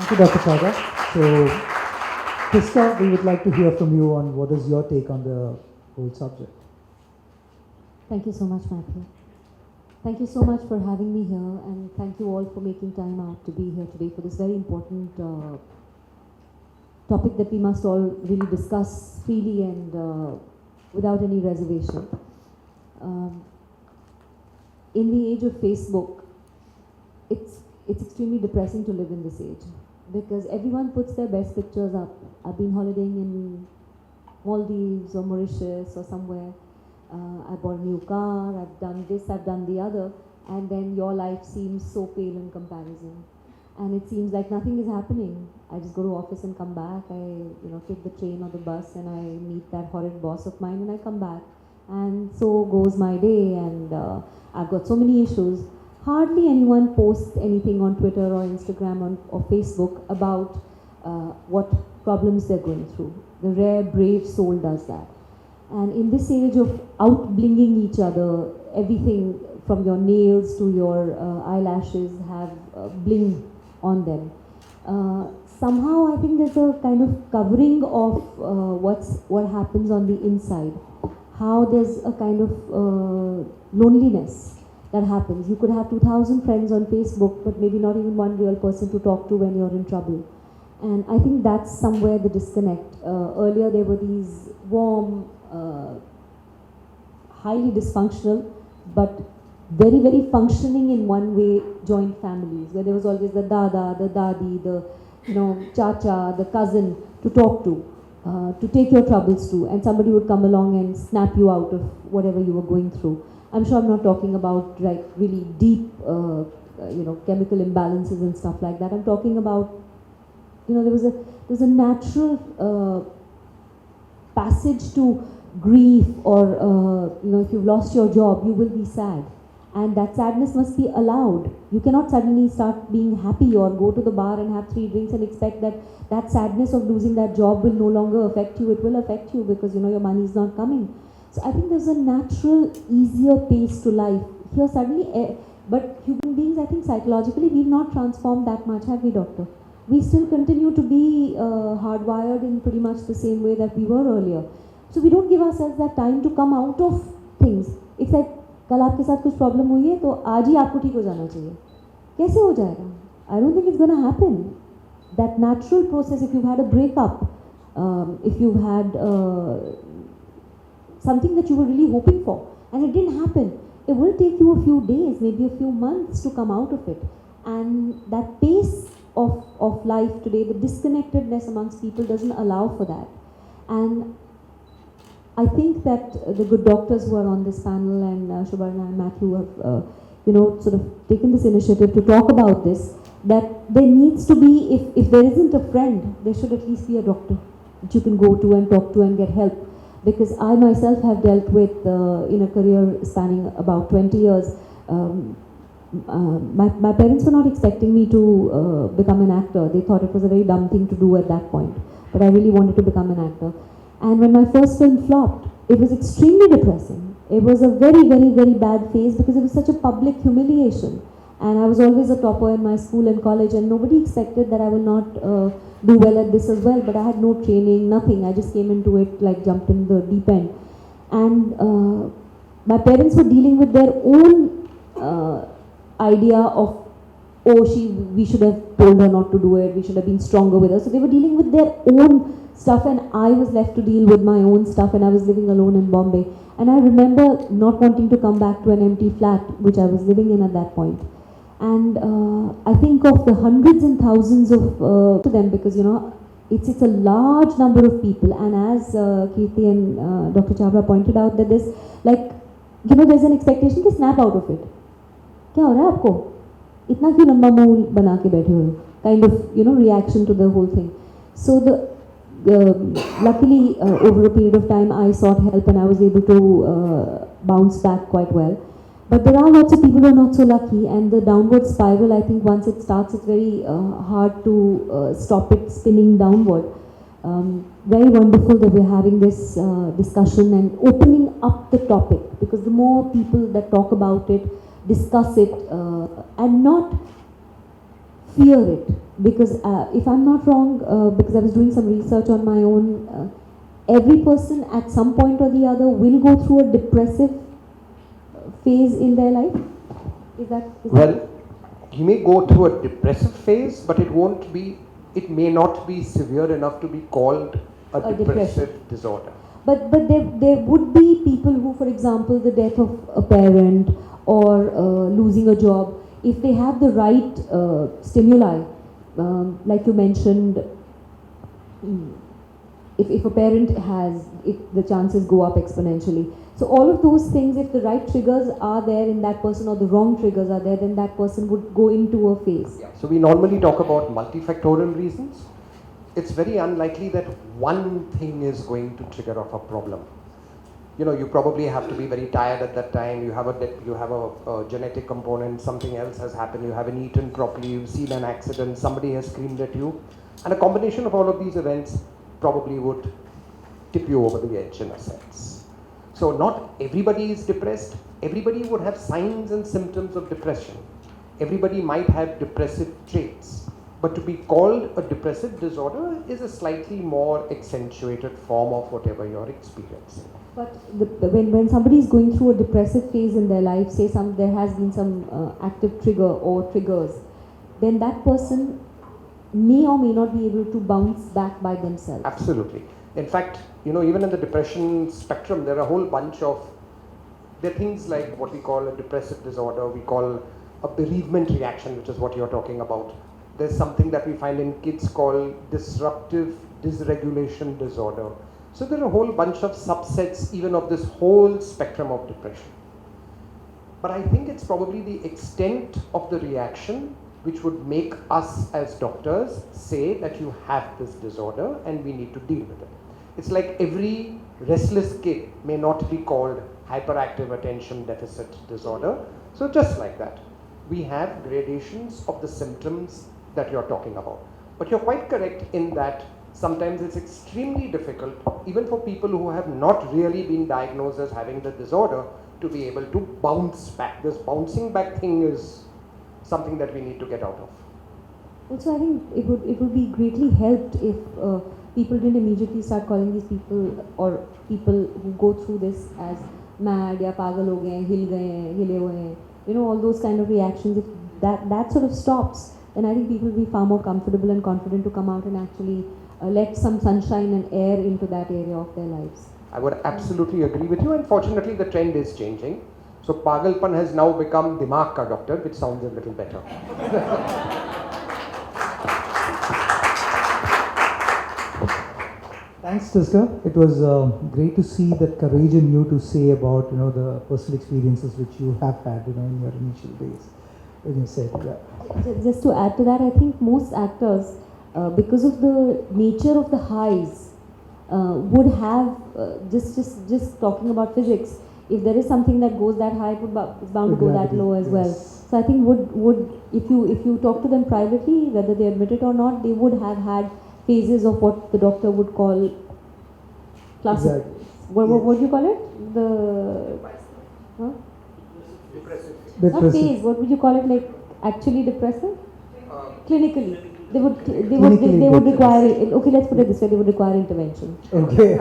Thank you, Dr. Chawla. So, Krista, we would like to hear from you on what is your take on the whole subject. Thank you so much, Matthew. Thank you so much for having me here, and thank you all for making time out to be here today for this very important topic that we must all really discuss freely and without any reservation. In the age of Facebook, it's extremely depressing to live in this age because everyone puts their best pictures up. I've been holidaying in Maldives or Mauritius or somewhere. I bought a new car, I've done this, I've done the other, and then your life seems so pale in comparison. And it seems like nothing is happening. I just go to office and come back, I take the train or the bus and I meet that horrid boss of mine and I come back. And so goes my day, and I've got so many issues. Hardly anyone posts anything on Twitter or Instagram or Facebook about what problems they're going through. The rare, brave soul does that. And in this age of out-blinging each other, everything from your nails to your eyelashes have bling on them. Somehow I think there's a kind of covering of what happens on the inside. How there's a kind of loneliness that happens. You could have 2,000 friends on Facebook, but maybe not even one real person to talk to when you're in trouble. And I think that's somewhere the disconnect. Earlier there were these warm, highly dysfunctional, but very, very functioning in one way joint families, where there was always the dada, the dadi, the chacha, the cousin to talk to take your troubles to, and somebody would come along and snap you out of whatever you were going through. I'm sure I'm not talking about like really deep, chemical imbalances and stuff like that. I'm talking about, there's a natural passage to grief, or if you've lost your job, you will be sad, and that sadness must be allowed. You cannot suddenly start being happy or go to the bar and have 3 drinks and expect that sadness of losing that job will no longer affect you. It will affect you because your money is not coming. So I think there's a natural, easier pace to life here suddenly. But human beings, I think psychologically, we've not transformed that much, have we, doctor? We still continue to be hardwired in pretty much the same way that we were earlier. So we don't give ourselves that time to come out of things. It's like, कल आपके साथ कुछ problem हुई है तो आज ही आपको ठीक हो जाना चाहिए. कैसे हो जाएगा? I don't think it's going to happen. That natural process, if you've had a breakup, if you've had something that you were really hoping for and it didn't happen, it will take you a few days, maybe a few months to come out of it. And that pace of life today, the disconnectedness amongst people doesn't allow for that. And I think that the good doctors who are on this panel and Subarna and Matthew have sort of taken this initiative to talk about this, that there needs to be, if there isn't a friend, there should at least be a doctor that you can go to and talk to and get help. Because I myself have dealt with, in a career spanning about 20 years, my parents were not expecting me to become an actor. They thought it was a very dumb thing to do at that point. But I really wanted to become an actor. And when my first film flopped, it was extremely depressing. It was a very, very, very bad phase because it was such a public humiliation. And I was always a topper in my school and college, and nobody expected that I will not do well at this as well. But I had no training, nothing. I just came into it, like jumped in the deep end. And my parents were dealing with their own idea of, we should have told her not to do it, we should have been stronger with her. So they were dealing with their own stuff, and I was left to deal with my own stuff, and I was living alone in Bombay. And I remember not wanting to come back to an empty flat, which I was living in at that point. And I think of the hundreds and thousands of to them, because it's a large number of people. And as Kirti and Dr. Chawla pointed out, that there's there's an expectation to snap out of it. क्या हो रहा है आपको? इतना क्यों लंबा मुंह बना के बैठे हो? Kind of reaction to the whole thing. So luckily over a period of time I sought help and I was able to bounce back quite well. But there are lots of people who are not so lucky, and the downward spiral, I think once it starts, it's very hard to stop it spinning downward. Very wonderful that we're having this discussion and opening up the topic, because the more people that talk about it, discuss it, and not fear it. because if I'm not wrong, because I was doing some research on my own, every person at some point or the other will go through a depressive phase in their life. Is that Well, he may go through a depressive phase, but it may not be severe enough to be called a depressive disorder. But there would be people who, for example, the death of a parent or losing a job, if they have the right stimuli, like you mentioned, if a parent has, the chances go up exponentially. So all of those things, if the right triggers are there in that person or the wrong triggers are there, then that person would go into a phase. Yeah. So we normally talk about multifactorial reasons. It's very unlikely that one thing is going to trigger off a problem. You know, you probably have to be very tired at that time. You have a genetic component. Something else has happened. You haven't eaten properly. You've seen an accident. Somebody has screamed at you, and a combination of all of these events probably would tip you over the edge in a sense. So not everybody is depressed. Everybody would have signs and symptoms of depression. Everybody might have depressive traits. But to be called a depressive disorder is a slightly more accentuated form of whatever you're experiencing. But when somebody is going through a depressive phase in their life, say there has been some active trigger or triggers, then that person may or may not be able to bounce back by themselves. Absolutely. In fact, you know, even in the depression spectrum, there are a whole bunch of, there are things like what we call a depressive disorder, we call a bereavement reaction, which is what you're talking about. There's something that we find in kids called disruptive dysregulation disorder. So there are a whole bunch of subsets even of this whole spectrum of depression. But I think it's probably the extent of the reaction which would make us as doctors say that you have this disorder and we need to deal with it. It's like every restless kid may not be called hyperactive attention deficit disorder. So just like that, we have gradations of the symptoms that you're talking about. But you're quite correct in that sometimes it's extremely difficult, even for people who have not really been diagnosed as having the disorder, to be able to bounce back. This bouncing back thing is something that we need to get out of. Also, I think it would be greatly helped if people didn't immediately start calling these people or people who go through this as mad, ya pagal ho gaye, hil gaye, hile hue hain. You know, all those kind of reactions. If that sort of stops, then I think people will be far more comfortable and confident to come out and actually let some sunshine and air into that area of their lives. I would absolutely agree with you, and fortunately the trend is changing. So Pagalpan has now become Dimag ka doctor, which sounds a little better. Thanks, Tiska. It was great to see that courage in you to say about the personal experiences which you have had in your initial days. When you said, yeah. Just to add to that, I think most actors, because of the nature of the highs, would have just talking about physics. If there is something that goes that high, it's bound to go that low as well. So I think would if you talk to them privately, whether they admit it or not, they would have had phases of what the doctor would call classic. Exactly. What do you call it? The huh? Not phase. What would you call it? Like actually depressive? Clinically. They would require. Okay, let's put it this way. They would require intervention. Okay.